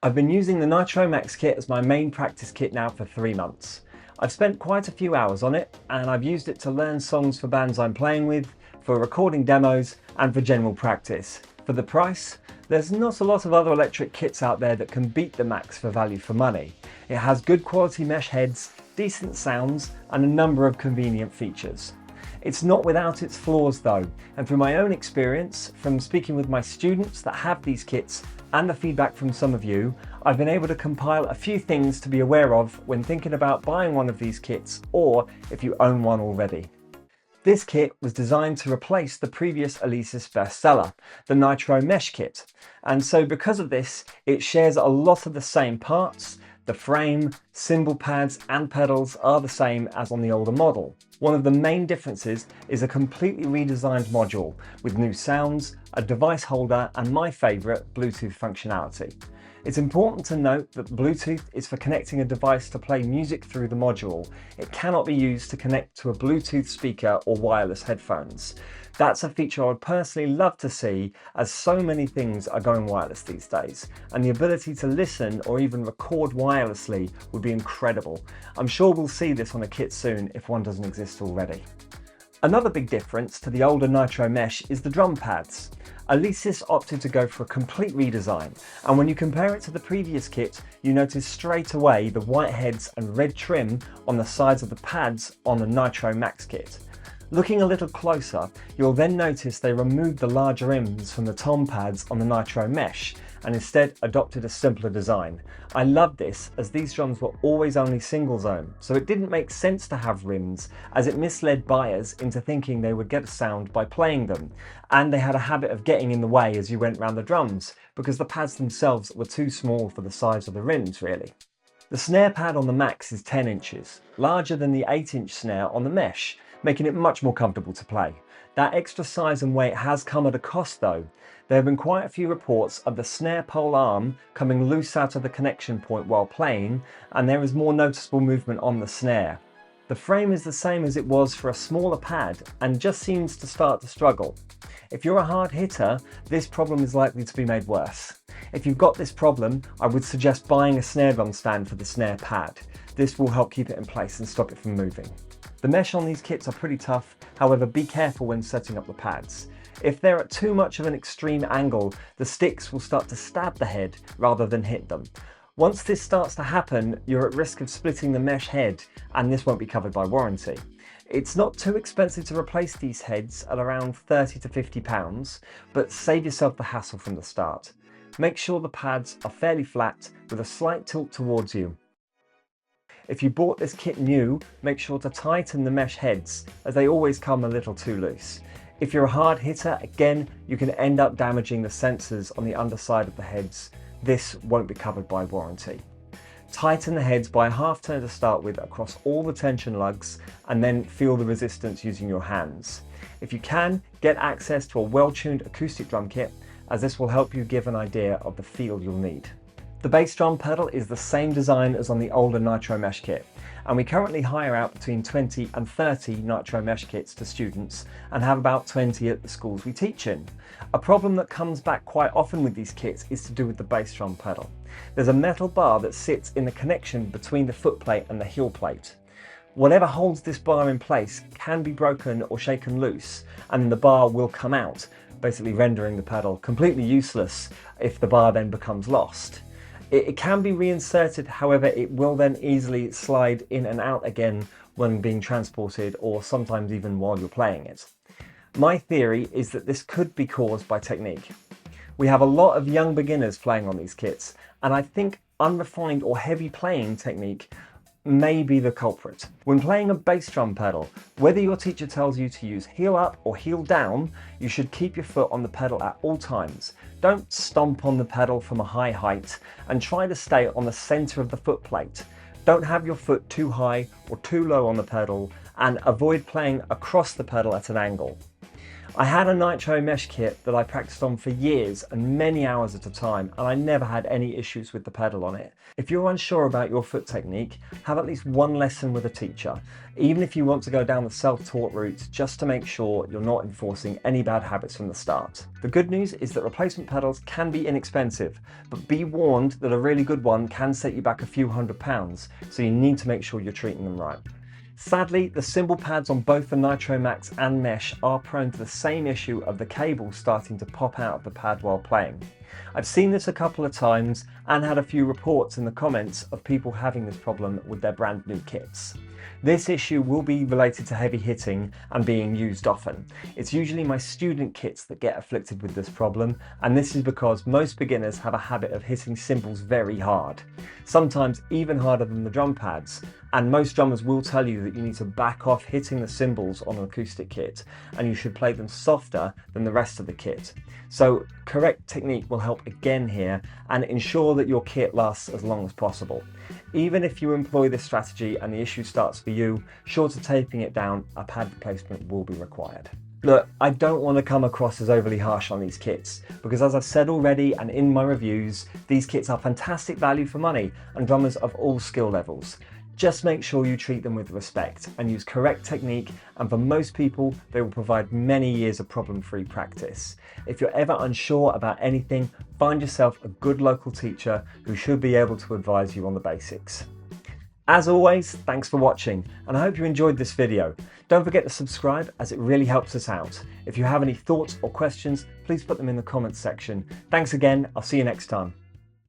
I've been using the Nitro MAX kit as my main practice kit now for 3 months. I've spent quite a few hours on it, and I've used it to learn songs for bands I'm playing with, for recording demos, and for general practice. For the price, there's not a lot of other electric kits out there that can beat the Max for value for money. It has good quality mesh heads, decent sounds, and a number of convenient features. It's not without its flaws though, and through my own experience, from speaking with my students that have these kits and the feedback from some of you, I've been able to compile a few things to be aware of when thinking about buying one of these kits, or if you own one already. This kit was designed to replace the previous Alesis bestseller, the Nitro Mesh kit, and so because of this, it shares a lot of the same parts. The frame, cymbal pads and pedals are the same as on the older model. One of the main differences is a completely redesigned module with new sounds, a device holder and my favourite, Bluetooth functionality. It's important to note that Bluetooth is for connecting a device to play music through the module. It cannot be used to connect to a Bluetooth speaker or wireless headphones. That's a feature I would personally love to see, as so many things are going wireless these days, and the ability to listen or even record wirelessly would be incredible. I'm sure we'll see this on a kit soon if one doesn't exist already. Another big difference to the older Nitro Mesh is the drum pads. Alesis opted to go for a complete redesign, and when you compare it to the previous kit, you notice straight away the white heads and red trim on the sides of the pads on the Nitro MAX kit. Looking a little closer, you'll then notice they removed the larger rims from the tom pads on the Nitro Mesh and instead adopted a simpler design. I love this, as these drums were always only single zone, so it didn't make sense to have rims, as it misled buyers into thinking they would get a sound by playing them, and they had a habit of getting in the way as you went round the drums, because the pads themselves were too small for the size of the rims really. The snare pad on the Max is 10 inches, larger than the 8-inch snare on the Mesh, making it much more comfortable to play. That extra size and weight has come at a cost though. There have been quite a few reports of the snare pole arm coming loose out of the connection point while playing, and there is more noticeable movement on the snare. The frame is the same as it was for a smaller pad and just seems to start to struggle. If you're a hard hitter, this problem is likely to be made worse. If you've got this problem, I would suggest buying a snare drum stand for the snare pad. This will help keep it in place and stop it from moving. The mesh on these kits are pretty tough, however be careful when setting up the pads. If they're at too much of an extreme angle, the sticks will start to stab the head rather than hit them. Once this starts to happen, you're at risk of splitting the mesh head, and this won't be covered by warranty. It's not too expensive to replace these heads at around £30 to £50, but save yourself the hassle from the start. Make sure the pads are fairly flat with a slight tilt towards you. If you bought this kit new, make sure to tighten the mesh heads, as they always come a little too loose. If you're a hard hitter, again, you can end up damaging the sensors on the underside of the heads. This won't be covered by warranty. Tighten the heads by a half turn to start with across all the tension lugs, and then feel the resistance using your hands. If you can, get access to a well-tuned acoustic drum kit, as this will help you give an idea of the feel you'll need. The bass drum pedal is the same design as on the older Nitro Mesh kit, and we currently hire out between 20 and 30 Nitro Mesh kits to students and have about 20 at the schools we teach in. A problem that comes back quite often with these kits is to do with the bass drum pedal. There's a metal bar that sits in the connection between the footplate and the heel plate. Whatever holds this bar in place can be broken or shaken loose, and the bar will come out, basically rendering the pedal completely useless if the bar then becomes lost. It can be reinserted, however it will then easily slide in and out again when being transported, or sometimes even while you're playing it. My theory is that this could be caused by technique. We have a lot of young beginners playing on these kits, and I think unrefined or heavy playing technique may be the culprit. When playing a bass drum pedal, whether your teacher tells you to use heel up or heel down, you should keep your foot on the pedal at all times. Don't stomp on the pedal from a high height, and try to stay on the center of the foot plate. Don't have your foot too high or too low on the pedal, and avoid playing across the pedal at an angle. I had a Nitro mesh kit that I practiced on for years and many hours at a time, and I never had any issues with the pedal on it. If you're unsure about your foot technique, have at least one lesson with a teacher, even if you want to go down the self-taught route, just to make sure you're not enforcing any bad habits from the start. The good news is that replacement pedals can be inexpensive, but be warned that a really good one can set you back a few £100s, so you need to make sure you're treating them right. Sadly, the cymbal pads on both the Nitro MAX and Mesh are prone to the same issue of the cable starting to pop out of the pad while playing. I've seen this a couple of times and had a few reports in the comments of people having this problem with their brand new kits. This issue will be related to heavy hitting and being used often. It's usually my student kits that get afflicted with this problem, and this is because most beginners have a habit of hitting cymbals very hard, sometimes even harder than the drum pads, and most drummers will tell you that you need to back off hitting the cymbals on an acoustic kit, and you should play them softer than the rest of the kit. So correct technique will help again here and ensure that your kit lasts as long as possible. Even if you employ this strategy and the issue starts for you, short of taping it down, a pad replacement will be required. Look, I don't want to come across as overly harsh on these kits, because as I've said already and in my reviews, these kits are fantastic value for money and drummers of all skill levels. Just make sure you treat them with respect and use correct technique, and for most people, they will provide many years of problem-free practice. If you're ever unsure about anything, find yourself a good local teacher who should be able to advise you on the basics. As always, thanks for watching, and I hope you enjoyed this video. Don't forget to subscribe, as it really helps us out. If you have any thoughts or questions, please put them in the comments section. Thanks again, I'll see you next time.